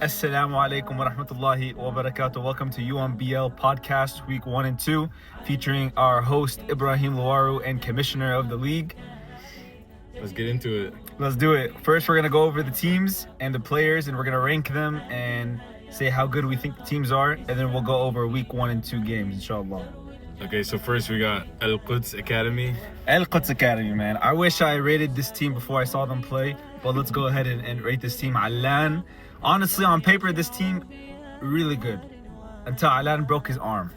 Assalamu alaikum wa rahmatullahi wa barakatuh. Welcome to UMBL Podcast Week 1 and 2, featuring our host Ibrahim Luaru and Commissioner of the League. Let's get into it. Let's do it. First, we're going to go over the teams and the players, and we're going to rank them and say how good we think the teams are, and then we'll go over Week 1 and 2 games, inshallah. Okay, so first we got Al Quds Academy. Al Quds Academy, man. I wish I rated this team before I saw them play, but let's go ahead and rate this team. Alan. Honestly, on paper, this team, really good. Until Alan broke his arm.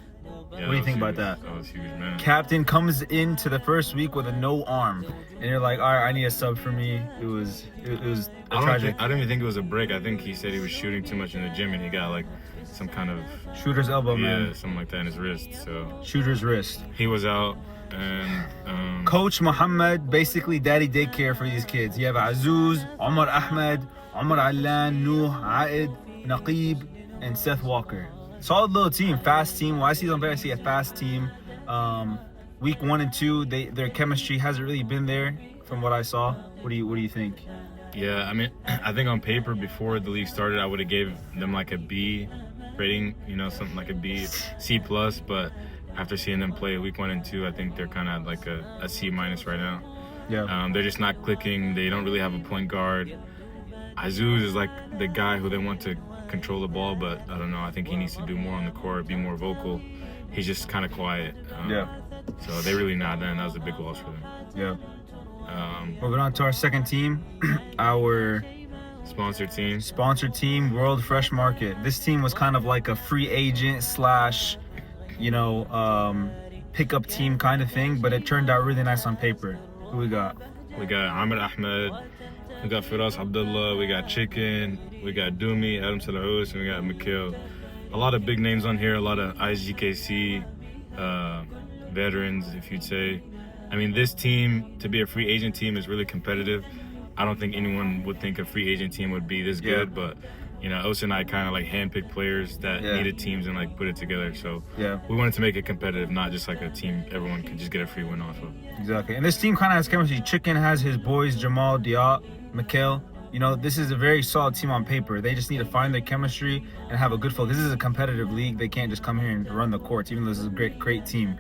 Yeah, What do you think about that? That was huge, man. Captain comes into the first week with a no arm, and you're like, all right, I need a sub for me. It was tragic. I don't even think it was a break. I think he said he was shooting too much in the gym and he got like some kind of Shooter's elbow, man. something like that in his wrist. So Shooter's wrist. he was out, and Coach Muhammad, basically daddy daycare for these kids. You have Azuz, Omar Ahmed, Omar Alan, Nuh, Aid, Naqib, and Seth Walker. Solid little team, fast team. Well, I see them better. I see a fast team. Week 1 and 2, their chemistry hasn't really been there from what I saw. What do you think? yeah, I mean, I think on paper before the league started, I would have gave them like a B rating, something like a B, C plus. But after seeing them play Week 1 and 2, I think they're kind of like a C minus right now. Yeah. They're just not clicking. They don't really have a point guard. Azuz is like the guy who they want to control the ball, but I don't know. I think he needs to do more on the court, be more vocal. He's just kind of quiet. So they really not done. That was a big loss for them. Yeah. Moving on to our second team, our Sponsored team. sponsored team, World Fresh Market. This team was kind of like a free agent / pickup team kind of thing, but it turned out really nice on paper. Who we got? We got Amr Ahmed. We got Firas Abdullah. We got Chicken. We got Dumi, Adam Salahous, and we got Mikhail. A lot of big names on here. A lot of IGKC veterans, if you'd say. I mean, this team, to be a free agent team, is really competitive. I don't think anyone would think a free agent team would be this good, but Osa and I kind of like handpicked players that needed teams and like put it together. So we wanted to make it competitive, not just like a team everyone could just get a free win off of. Exactly. And this team kind of has chemistry. Chicken has his boys, Jamal, Diop, Mikhail. This is a very solid team on paper. They just need to find their chemistry and have a good flow. This is a competitive league. They can't just come here and run the courts, even though this is a great team.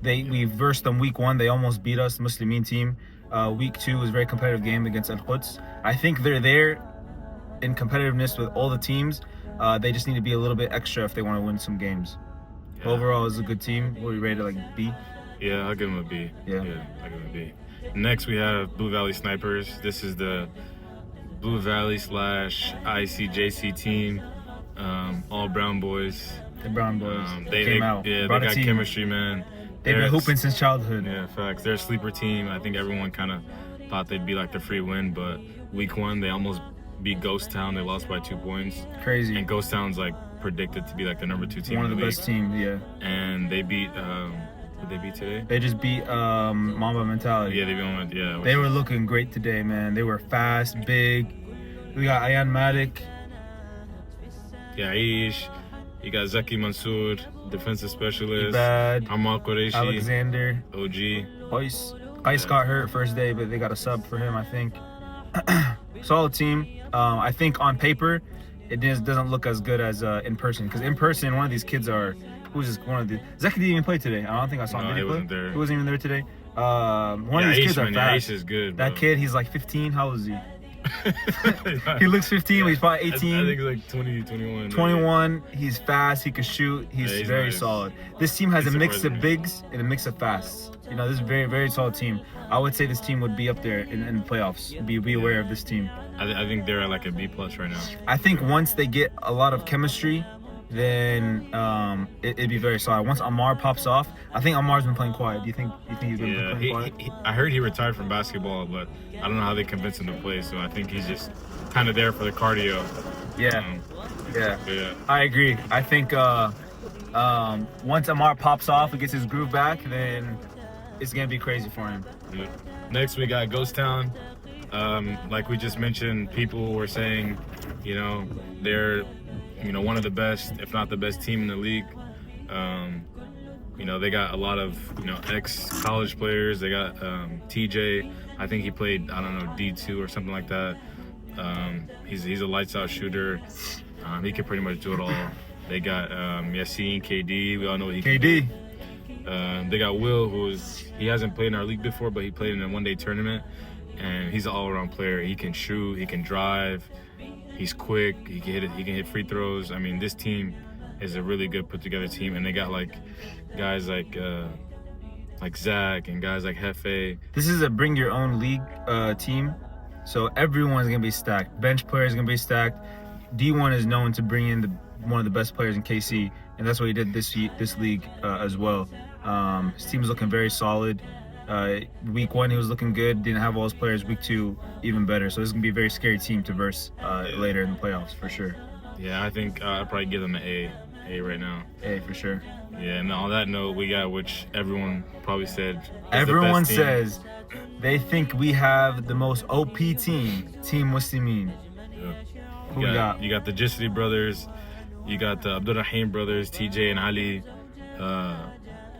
We versed them Week 1. They almost beat us, the Muslimin team. Week 2 was a very competitive game against Al Quds. I think they're there in competitiveness with all the teams. They just need to be a little bit extra if they want to win some games. Yeah. Overall, it's a good team. What are we rated, like B? Yeah, I'll give them a B. Yeah, I'll give them a B. Next, we have Blue Valley Snipers. This is the Blue Valley / ICJC team. All brown boys. The Brown Boys. They came out. Yeah, they Brought a got team. chemistry, man. They've been hooping since childhood. Yeah, facts. They're a sleeper team. I think everyone kind of thought they'd be like the free win, but Week 1, they almost beat Ghost Town. They lost by 2 points. Crazy. And Ghost Town's like predicted to be like the number 2 team One in of the the league. best teams, yeah. And they beat, who did they beat today? They just beat Mamba Mentality. Yeah, they beat one. Yeah. They were looking great today, man. They were fast, big. We got Ayan Madik. Yeah, Aish. You got Zaki Mansour, defensive specialist. Ibad, Amal Qureshi, Alexander, OG. Qais got hurt first day, but they got a sub for him, I think. Solid team. I think on paper, it doesn't look as good as in person. Because in person, one of these kids are... Who's this? One of the... Zaki didn't even play today. I don't think I saw him. No, Did he play? wasn't there. He wasn't even there today. One of these kids are fast. Aish is good, That bro. kid, he's like 15. How old is he? He looks 15, but he's probably 18. I think he's like 20, 21. 21, he's fast, he can shoot, he's very nice. solid. This team has He's a mix of surprising. bigs and a mix of fasts. This is a very, very solid team. I would say this team would be up there in the playoffs. Be aware of this team. I think they're at like a B plus right now. I think once they get a lot of chemistry, then it'd be very solid. Once Amar pops off, I think Amar's been playing quiet. Do you think he's been playing quiet? I heard he retired from basketball, but I don't know how they convinced him to play. So I think he's just kind of there for the cardio. Yeah. I agree. I think once Amar pops off and gets his groove back, then it's gonna be crazy for him. Yeah. Next, we got Ghost Town. Like we just mentioned, people were saying, they're, one of the best, if not the best team in the league. They got a lot of, ex-college players. They got TJ. I think he played, I don't know, D2 or something like that. He's a lights out shooter. He can pretty much do it all. They got Yassine, KD. We all know what he can do. They got Will, he hasn't played in our league before, but he played in a one-day tournament, and he's an all-around player. He can shoot, he can drive, he's quick, he can hit free throws. I mean, this team is a really good put-together team, and they got guys like Zach and guys like Hefe. This is a bring your own league team, so everyone's gonna be stacked. Bench players gonna be stacked. D1 is known to bring in one of the best players in KC, and that's what he did this league as well. His team is looking very solid. Week 1 he was looking good, didn't have all his players. Week 2 even better. So this is gonna be a very scary team to verse later in the playoffs for sure. Yeah, I think I'd probably give them an A right now. A for sure. Yeah, and on that note, we got, which everyone probably said is everyone the best says they think we have the most OP team, Team Muslimin. Who we got? You got the Jisri brothers, you got the Abdurrahim brothers, TJ and Ali.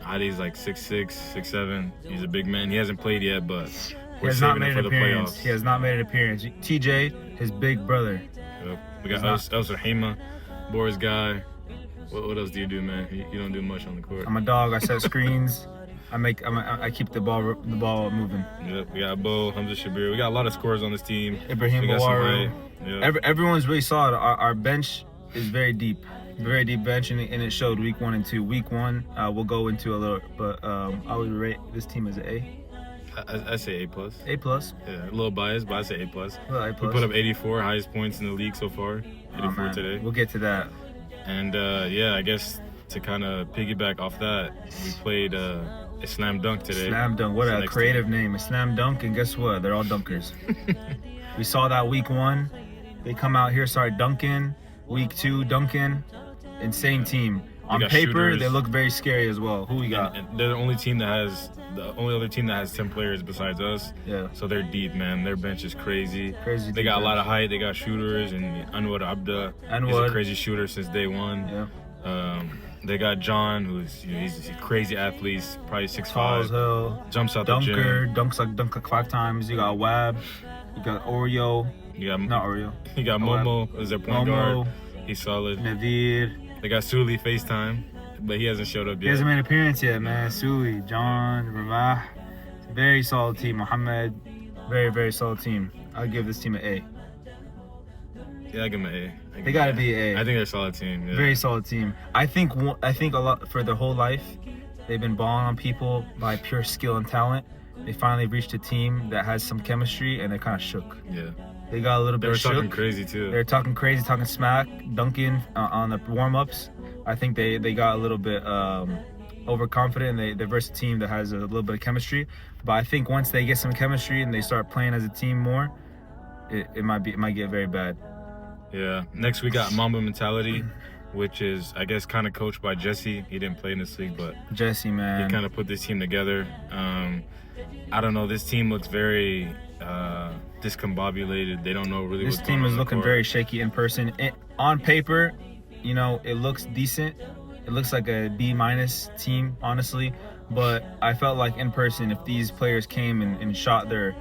Ali's like 6'6", 6'7". He's a big man. He hasn't played yet, but we're saving him for the playoffs. He has not made an appearance. TJ, his big brother. Yep. We got Elsar Hema, Boris guy. What else do you do, man? You don't do much on the court. I'm a dog. I set screens. I keep the ball moving. Yep. We got Bo, Hamza Shabir. We got a lot of scorers on this team. Ibrahim Bawaru. Yep. Everyone's really solid. Our bench is very deep bench, and it showed week 1 and 2. Week 1, we'll go into a little, but I would rate this team as an A. I say A+. A+. Yeah, a little biased, but I say A+. A+. We put up 84, highest points in the league so far. 84 today. We'll get to that. And I guess to kind of piggyback off that, we played a slam dunk today. Slam dunk, what a creative name. A slam dunk, and guess what? They're all dunkers. We saw that week 1. They come out here, start dunking. Week 2, dunking. Insane team. On paper, shooters. They look very scary as well. Who we got? And they're the only other team that has 10 players besides us. Yeah. So they're deep, man. Their bench is crazy. They got a lot of height. They got shooters, and Anwar Abda is a crazy shooter since day 1. Yeah. They got John, he's a crazy athlete, probably 6'5". Hill, jumps out dunker, the gym. Dunks like 5 times. You got Wab. You got Oreo. Not Oreo. You got Momo as their point guard. He's solid. Naveed. They got Suli FaceTime, but he hasn't showed up yet. He hasn't made an appearance yet, man. Suli, John, Ramah. Very solid team. Mohammed. Very, very solid team. I'll give this team an A. Yeah, I give them an A. They gotta be an A. I think they're a solid team. Yeah. Very solid team. I think a lot for their whole life, they've been balling on people by pure skill and talent. They finally reached a team that has some chemistry, and they kind of shook. Yeah. They got a little bit shook. They were talking crazy too. They were talking crazy, talking smack, dunking on the warm-ups. I think they got a little bit overconfident, and they versed a team that has a little bit of chemistry. But I think once they get some chemistry and they start playing as a team more, it might get very bad. Yeah. Next we got Mamba Mentality, which is, I guess, kind of coached by Jesse. He didn't play in this league, but Jesse, man, he kind of put this team together. I don't know. This team looks very discombobulated. They don't know really. This team is looking very shaky in person. On paper, it looks decent. It looks like a B- team, honestly. But I felt like in person, if these players came and shot their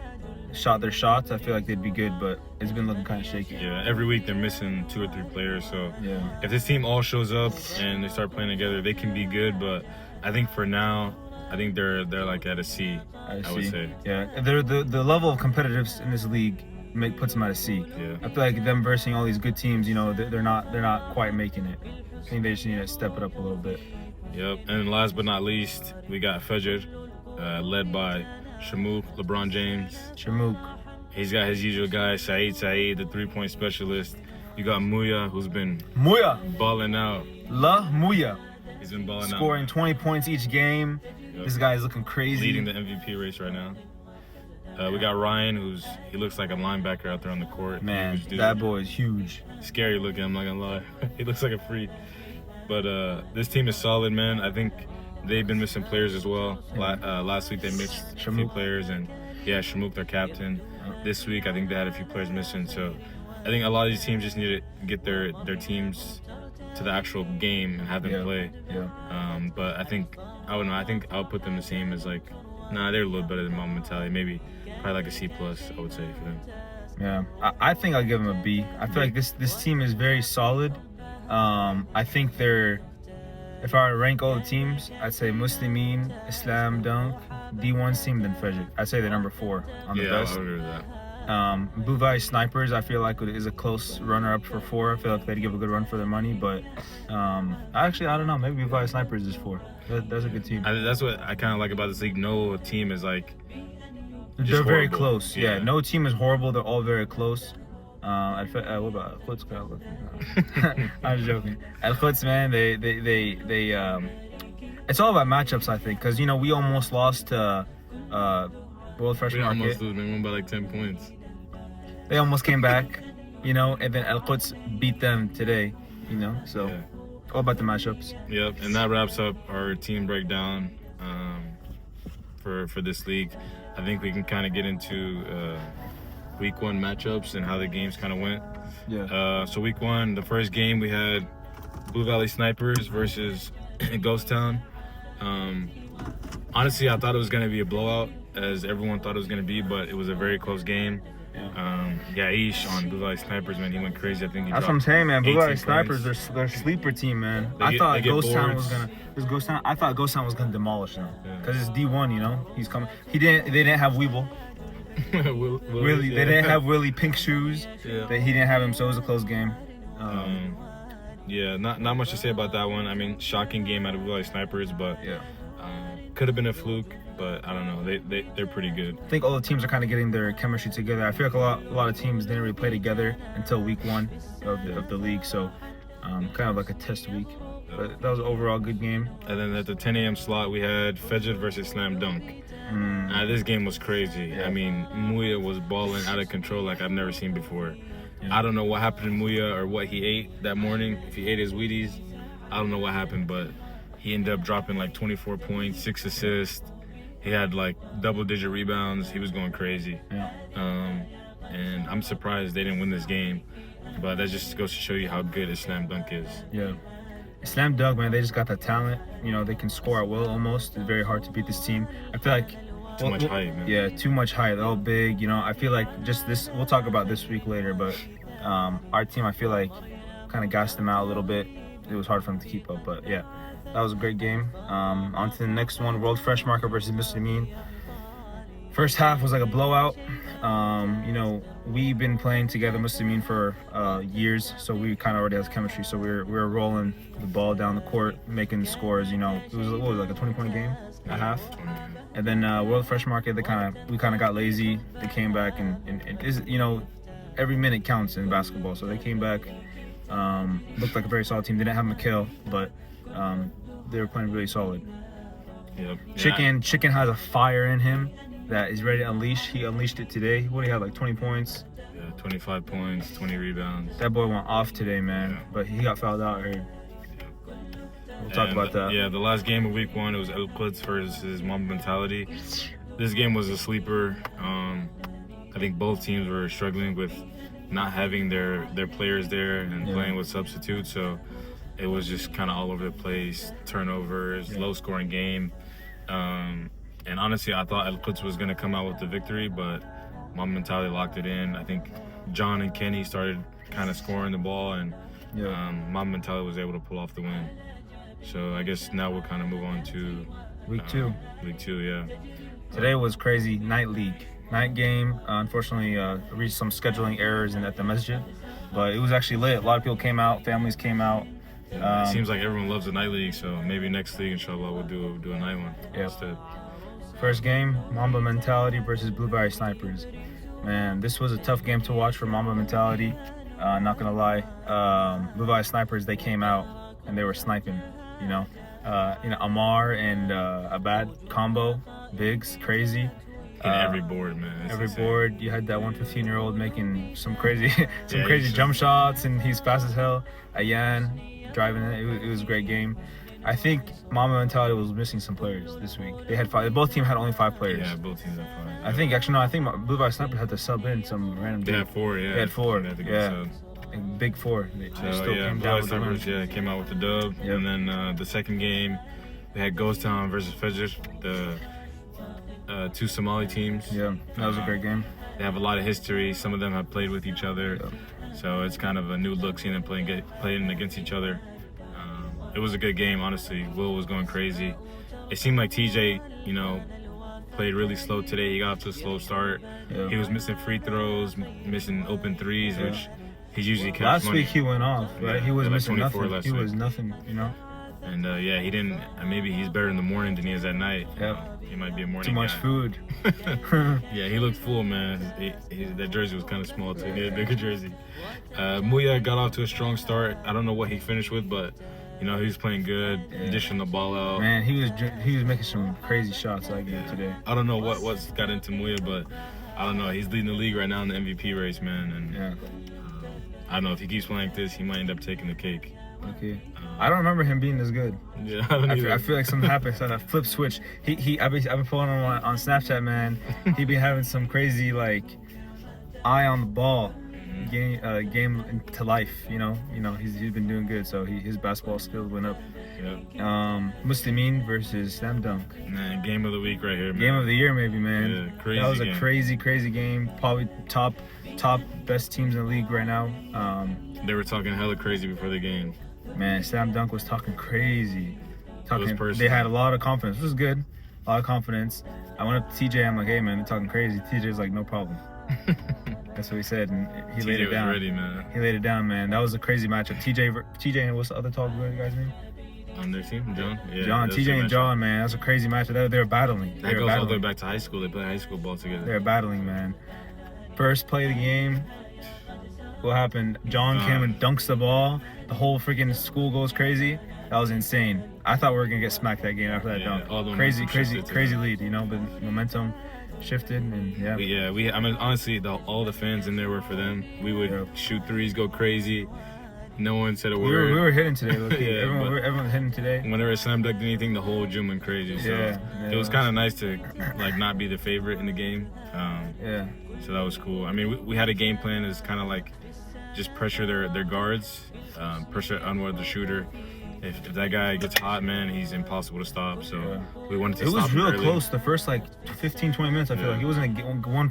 shots, I feel like they'd be good. But it's been looking kind of shaky. Yeah, every week they're missing 2 or 3 players. So yeah, if this team all shows up and they start playing together, they can be good. But I think for now, I think they're like at a C. I would say. Yeah, the level of competitiveness in this league puts them at a C. Yeah. I feel like them versing all these good teams, they're not quite making it. I think they just need to step it up a little bit. Yep. And last but not least, we got Fajr, led by Shamouk, LeBron James. Shamouk. He's got his usual guy, Saeed, the 3-point specialist. You got Muya, who's been balling out. Muya. He's been balling out. Scoring 20 points each game. Yep. This guy is looking crazy. Leading the MVP race right now. We got Ryan, he looks like a linebacker out there on the court. Man, that boy is huge. Scary looking, I'm not gonna lie. He looks like a freak. But this team is solid, man. I think they've been missing players as well. Last week they missed a few players, and Shamouk, their captain. This week I think they had a few players missing. So I think a lot of these teams just need to get their teams to the actual game and have them play. Yeah. But I think I'll put them the same as they're a little better than Mamba Mentality. Maybe probably like a C+, I would say, for them. Yeah, I think I'll give them a B. I feel like this team is very solid. I think they're, if I were to rank all the teams, I'd say Muslimin, Islam, Dunk, D1's team, then Fajr. I'd say they're number 4 on the best. I would agree with that. Buvai Snipers, I feel like is a close runner-up for 4. I feel like they'd give a good run for their money, but actually, I don't know. Maybe Buvai Snipers is 4. That's a good team. That's what I kind of like about this league. No team is like they're very horrible. close. Yeah, no team is horrible. They're all very close. What about Al-Quds? I'm joking. Al-Quds, man, they it's all about matchups, I think, because we almost lost to World Fresh Market. We almost lose. We won by like 10 points. They almost came back, and then Al-Quds beat them today, so all about the matchups. Yep, and that wraps up our team breakdown for this league. I think we can kind of get into week 1 matchups and how the games kind of went. Yeah. So week 1, the first game we had Blue Valley Snipers versus Ghost Town. Honestly, I thought it was going to be a blowout, as everyone thought it was going to be, but it was a very close game. Ish on Blue Valley Snipers, man, he went crazy. I think that's what I'm saying, man. Blue Valley Snipers, they're a sleeper team, man. I thought Ghost Town was gonna demolish them because it's D1. He's coming. They didn't have Weeble. They didn't have Willie Pink Shoes. Yeah. He didn't have him, so it was a close game. Not much to say about that one. I mean, shocking game out of Blue Valley Snipers, but could have been a fluke. But I don't know. They're pretty good. I think all the teams are kind of getting their chemistry together. I feel like a lot of teams didn't really play together until week 1 of the league. So kind of like a test week. But that was an overall good game. And then at the 10 a.m. slot, we had Fajr versus Slam Dunk. This game was crazy. Yeah. I mean, Muya was balling out of control like I've never seen before. I don't know what happened to Muya or what he ate that morning. If he ate his Wheaties, I don't know what happened, but he ended up dropping like 24 points, 6 assists. He had like double-digit rebounds. He was going crazy. Yeah. And I'm surprised they didn't win this game. But that just goes to show you how good Slam Dunk is. Yeah. Slam Dunk, man, they just got that talent. They can score at will almost. It's very hard to beat this team. I feel like too much height, man. Yeah, too much height. They're all big. I feel like just this. We'll talk about this week later, but our team, I feel like, kind of gassed them out a little bit. It was hard for them to keep up, but yeah. That was a great game. On to the next one, World Fresh Market versus Muslimin. First half was like a blowout. We've been playing together, Muslimin, for years, so we kind of already have chemistry. So we were rolling the ball down the court, making scores. It was like a 20-point game, a half. And then World Fresh Market, we kind of got lazy. They came back and every minute counts in basketball. So they came back, looked like a very solid team. They didn't have Mikhail, but they were playing really solid. Yep. Chicken has a fire in him that is ready to unleash. He unleashed it today. What do he have, like 20 points? Yeah, 25 points, 20 rebounds. That boy went off today, man. But he got fouled out here. We'll talk about that. Yeah, the last game of week 1, it was Al-Quds versus Mamba Mentality. This game was a sleeper. I think both teams were struggling with not having their players there and playing with substitutes. So it was just kind of all over the place, turnovers, low-scoring game. And honestly, I thought Al-Quds was going to come out with the victory, but Mamba Mentality locked it in. I think John and Kenny started kind of scoring the ball, and Mamba Mentality was able to pull off the win. So I guess now we'll kind of move on to week 2. Week 2, yeah. Today was crazy. Night game. Unfortunately, reached some scheduling errors at the masjid, but it was actually lit. A lot of people came out. Families came out. It seems like everyone loves the night league, so maybe next league, inshallah, we'll do a night one instead. First game, Mamba Mentality versus Blue Valley Snipers. Man, this was a tough game to watch for Mamba Mentality. Not gonna lie, Blue Valley Snipers, they came out and they were sniping. Amar and Abad combo, bigs, crazy. Every board, man. It's every insane. board, you had that 15-year-old making some crazy, crazy jump shots, and he's fast as hell. Ayan driving it. It was a great game. I think Mamba Mentality was missing some players this week. They had 5. Both teams had only 5 players. Yeah, both teams had 5. I think Blue Valley Snipers had to sub in some random. They had 4. Yeah. They had 4. They had to go yeah. sub. Big 4. They still came Blue down Valley with the Snipers, came out with the dub. Yep. And then the second game, they had Ghost Town versus Fajr, the 2 Somali teams. Yeah, that was a great game. They have a lot of history. Some of them have played with each other. So it's kind of a new look seeing them playing against each other. It was a good game, honestly. Will was going crazy. It seemed like TJ, played really slow today. He got off to a slow start. He was missing free throws, missing open threes, which he's usually catch Last week he went off, right? He was missing nothing. He was nothing, And he didn't. Maybe he's better in the morning than he is at night. He might be a morning. Too much guy. food. Yeah, he looked full, man. That jersey was kind of small too. He had a bigger jersey. Muya got off to a strong start. I don't know what he finished with, but he was playing good, dishing the ball out. Man, he was making some crazy shots that game today. I don't know what's got into Muya, but I don't know. He's leading the league right now in the MVP race, man. And I don't know if he keeps playing like this, he might end up taking the cake. Okay. I don't remember him being this good. Yeah, I feel like something happened. So a flip switch. I've been following him on Snapchat, man. He be having some crazy eye on the ball game to life. He's been doing good. So his basketball skills went up. Yeah. Muslimin versus Slam Dunk. Man, game of the week right here, man. Game of the year, maybe, man. Yeah, crazy. That was game. A crazy game. Probably top best teams in the league right now. They were talking hella crazy before the game. Man, Slam Dunk was talking crazy. They had a lot of confidence. This was good. A lot of confidence. I went up to TJ. I'm like, hey, man, they're talking crazy. TJ's like, no problem. That's what he said, and he laid it down. Ready, man. He laid it down, man. That was a crazy matchup. TJ and what's the other tall guy's name? On their team, John. Yeah, John, TJ and John, man. That's a crazy matchup. They were battling. That goes all the way back to high school. They play high school ball together. They were battling, man. First play of the game. What happened? John came and dunks the ball. The whole freaking school goes crazy. That was insane. I thought we were gonna get smacked that game after that dunk. Crazy lead, but momentum shifted, and I mean, honestly, all the fans in there were for them. We would shoot threes, go crazy. No one said a word. We were hitting today. Everyone was hitting today. Whenever it slam dunked anything, the whole gym went crazy. So it was kind of nice to not be the favorite in the game. So that was cool. I mean, we had a game plan as kind of just pressure their guards, pressure Anwar the shooter. If that guy gets hot, man, he's impossible to stop. So we wanted to stop him. It was real early. Close the first 15, 20 minutes. I feel like it wasn't one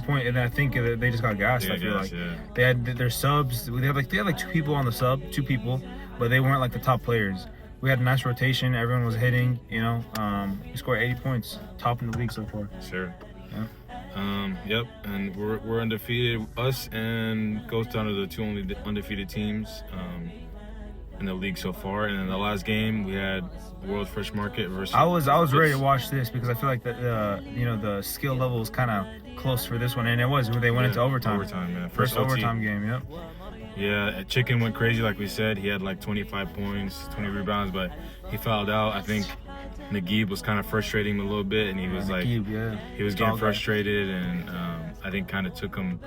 point, and I think they just got gassed. I feel like they had their subs. They had 2 people on the sub, 2 people, but they weren't the top players. We had a nice rotation. Everyone was hitting. We scored 80 points, top in the league so far. Sure. Yeah. Yep, and we're undefeated. Us and Ghost Town are the 2 only undefeated teams in the league so far. And in the last game, we had World Fresh Market versus. I was ready to watch this because I feel like the skill level was kind of close for this one, and it was. They went into overtime. Man. First overtime game. Yep. Yeah, Chicken went crazy like we said. He had 25 points, 20 rebounds, but he fouled out. I think Naguib was kind of frustrating him a little bit, and he was he was getting frustrated, and I think kind of took him,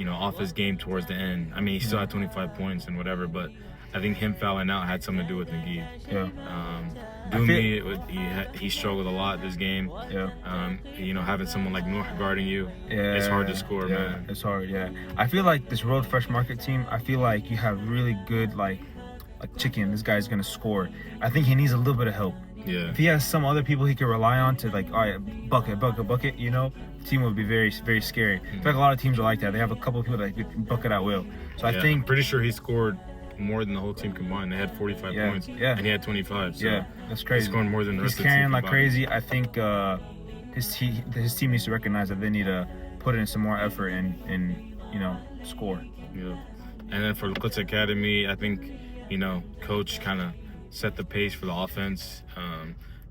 off his game towards the end. I mean, he still had 25 points and whatever, but I think him fouling out had something to do with Naguib. Yeah. Dumi, he struggled a lot this game. Yeah. Having someone like Noor guarding you, it's hard to score, man. It's hard, yeah. I feel like this World Fresh Market team, I feel like you have really good, like Chicken, this guy's going to score. I think he needs a little bit of help. Yeah. If he has some other people he can rely on to, all right, bucket, the team would be very, very scary. I feel like a lot of teams are like that. They have a couple of people that can bucket at will. So I think... I'm pretty sure he scored more than the whole team combined. They had 45 points, and he had 25. So that's crazy. He's scoring more than the rest of the team. He's carrying like combined. crazy. I think his team needs to recognize that they need to put in some more effort and score. Yeah. And then for Klutz Academy, I think coach kind of set the pace for the offense.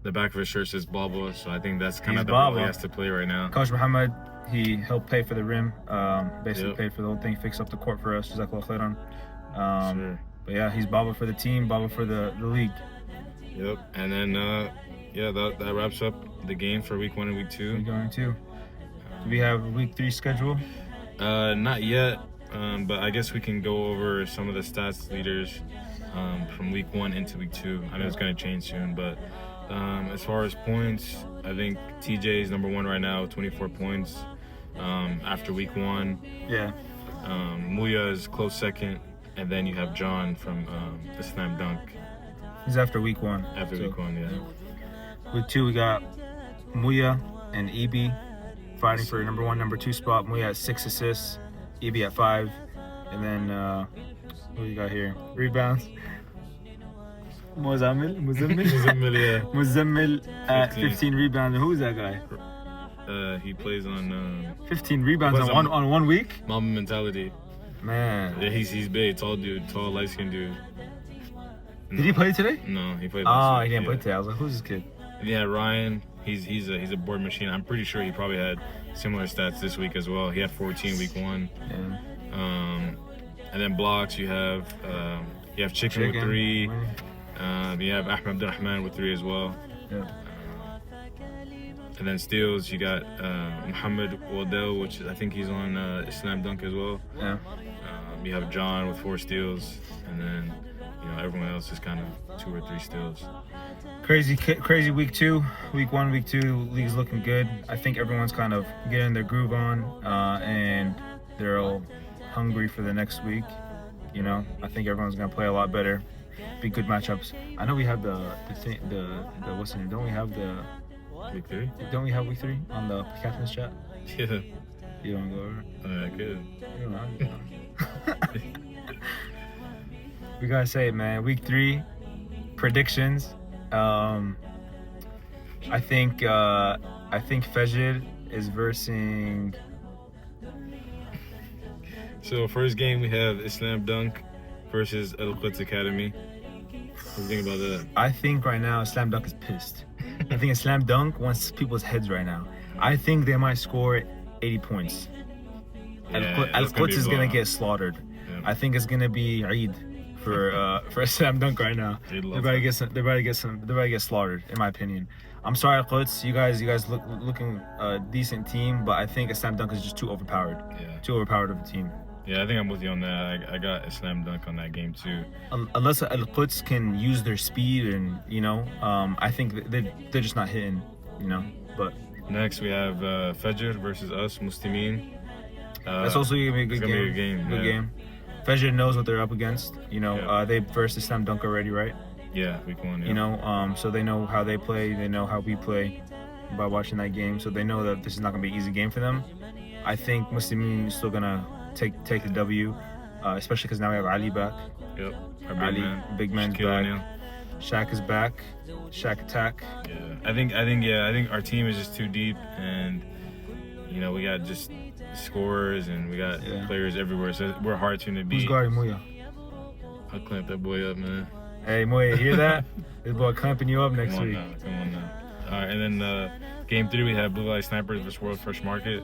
The back of his shirt says Baba, so I think that's kind of the role he has to play right now. Coach Muhammad, he helped pay for the rim, basically paid for the whole thing, fixed up the court for us. Jazakallah khairan. Sure. But yeah, he's Baba for the team, Baba for the league. Yep. And then that wraps up the game for week 1 and week 2. We're going to. Do we have a week 3 schedule? Not yet. But I guess we can go over some of the stats leaders from week 1 into week 2. I know it's going to change soon, but as far as points, I think TJ is number 1 right now, 24 points after week 1. Yeah. Muya is close second, and then you have John from the Slam Dunk. He's after week 1. Week 1, yeah. Week 2, we got Muya and Ebi fighting for number 1, number 2 spot. Mui at 6 assists, EB at 5, and then what do you got here? Rebounds. Muzammil at 15 rebounds. Who's that guy? He plays on 15 rebounds on 1 week. Mamba Mentality. Man. Yeah, he's big, tall light skinned dude. No. Did he play today? No, he played. He didn't play today. I was like, who's this kid? Yeah, Ryan. He's a board machine. I'm pretty sure he probably had similar stats this week as well. He had 14 week 1. Yeah. And then blocks you have Chicken with 3. You have Ahmed Abdurrahman with 3 as well. Yeah. And then steals you got Muhammad Waddell, which I think he's on Slam Dunk as well. Yeah. You have John with 4 steals, and then everyone else is kind of 2 or 3 steals. Crazy week 2. Week 1, week 2, league's looking good. I think everyone's kind of getting their groove on, and they're all hungry for the next week. I think everyone's gonna play a lot better. Be good matchups. I know we have the what's the name? Don't we have the week 3? Don't we have week 3 on the captain's chat? Yeah. You wanna go over? I could. You know. We gotta say it, man. Week 3 predictions. I think Fajr is versing. So first game we have Islam Dunk versus Al Quds Academy. What do you think about that? I think right now Slam Dunk is pissed. I think Slam Dunk wants people's heads right now. I think they might score 80 points. Al Quds is gonna get slaughtered. Yeah. I think it's gonna be Eid for Slam Dunk right now. They're about to get slaughtered, in my opinion. I'm sorry, Al Quds. You guys looking a decent team, but I think Slam Dunk is just too overpowered. Yeah. Too overpowered of a team. Yeah, I think I'm with you on that. I got a Slam Dunk on that game too. Unless Al Quds can use their speed and I think they're just not hitting. But next we have Fajr versus us, Muslimin. That's also gonna be a good game. Good game. Fajr knows what they're up against. They versed the Slam Dunk already, right? Yeah, week 1. Yeah. So they know how they play. They know how we play by watching that game. So they know that this is not gonna be an easy game for them. I think Muslimin is still gonna take the W, especially because now we have Ali back. Yep. Our big man's back. Shaq is back. Shaq attack. Yeah. I think our team is just too deep, and we got just scorers and we got players everywhere, so we're hard to beat. Who's guarding Moya? I'll clamp that boy up, man. Hey Moya, hear that? This boy clamping you up next week. Come on now. All right, and then game 3 we have Blue Valley Snipers versus World Fresh Market.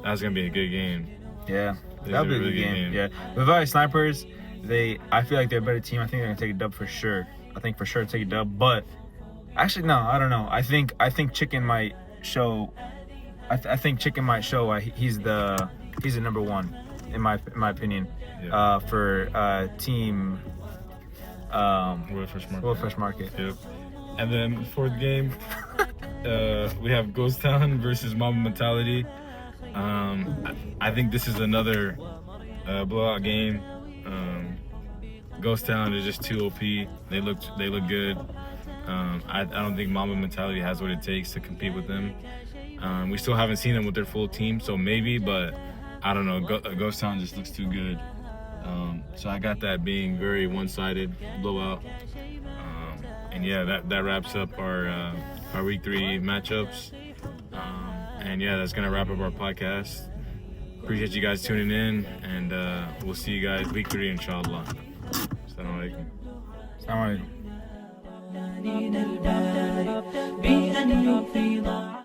That's gonna be a good game. Yeah, that'll be a really good game. Yeah, Blue Valley Snipers. I feel like they're a better team. I think they're gonna take a dub for sure. I think for sure take a dub, but actually no, I don't know. I think Chicken might show. I think Chicken might show he's the number 1 in my opinion. Yeah. For team World Fresh Market. Yep. And then 4th game we have Ghost Town versus Mamba Mentality. I think this is another blowout game. Ghost Town is just too OP. They look good. I don't think Mamba Mentality has what it takes to compete with them. We still haven't seen them with their full team, so maybe, but I don't know. Ghost Town just looks too good. So I got that being very one-sided blowout. And yeah, that wraps up our week 3 matchups. And yeah, that's gonna wrap up our podcast. Appreciate you guys tuning in, and we'll see you guys week 3 inshallah. Assalamu alaikum. Assalamu alaikum.